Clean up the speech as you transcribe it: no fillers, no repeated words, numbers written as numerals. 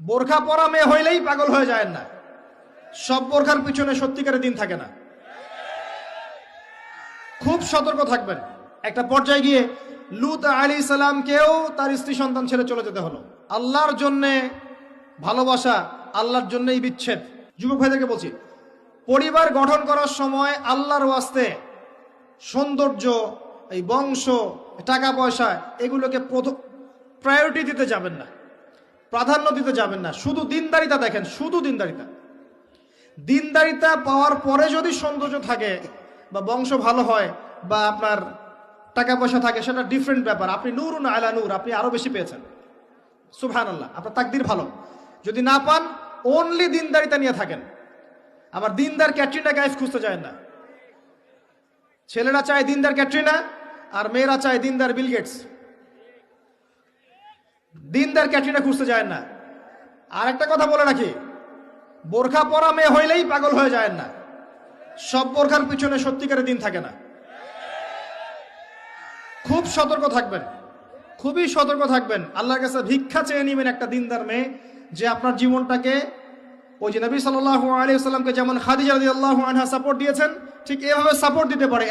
বোরখা পরা মেয়ে হইলেই পাগল হয়ে যায় না। সব বোরখার পিছনে সত্যিকারের দিন থাকে না। খুব সতর্ক থাকবেন। একটা পর্যায়ে গিয়ে লূত আলাইহিস সালামকেও তার স্ত্রী সন্তান ছেড়ে চলে যেতে হলো। আল্লাহর জন্যে ভালোবাসা, আল্লাহর জন্যই বিচ্ছেদ। যুবক ভাইদেরকে বলছি, পরিবার গঠন করার সময় আল্লাহর ওয়াস্তে সৌন্দর্য, এই বংশ, টাকা পয়সা এগুলোকে প্রথম প্রায়োরিটি দিতে যাবেন না, প্রাধান্য দিতে যাবেন না। শুধু দিনদারিতা দেখেন, শুধু দিনদারিতা। দিনদারিতা পাওয়ার পরে যদি সৌন্দর্য থাকে বা বংশ ভালো হয় বা আপনার টাকা পয়সা থাকে, সেটা ডিফারেন্ট ব্যাপার। আপনি নূরুন আলা নূর, আপনি আরো বেশি পেয়েছেন, সুবহানাল্লাহ, আপনার তাকদির ভালো। যদি না পান, অনলি দিনদারিতা নিয়ে থাকেন। আবার দিনদার ক্যাটরিনা কাইফ খুঁজতে যায় না। ছেলেরা চায় দিনদার ক্যাটরিনা, আর মেয়েরা চায় দিনদার বিল গেটস। দিনদার ক্যাটরিনা খুঁজতে যায় না। আর একটা কথা বলে রাখি, বোরখা পরা মেয়ে হইলেই পাগল হয়ে যায় না। সব বোরখার পিছনে সত্যিকারের দিন থাকে না। খুব সতর্ক থাকবেন, খুবই সতর্ক থাকবেন। আল্লাহর কাছে ভিক্ষা চেয়ে নেবেন একটা দিনদার মেয়ে, যে আপনার জীবনটাকে, ওই যে নবী সাল্লাল্লাহু আলাইহি ওয়াসাল্লামকে যেমন খাদিজা রাদিয়াল্লাহু আনহা সাপোর্ট দিয়েছেন, ঠিক এভাবে সাপোর্ট দিতে পারে।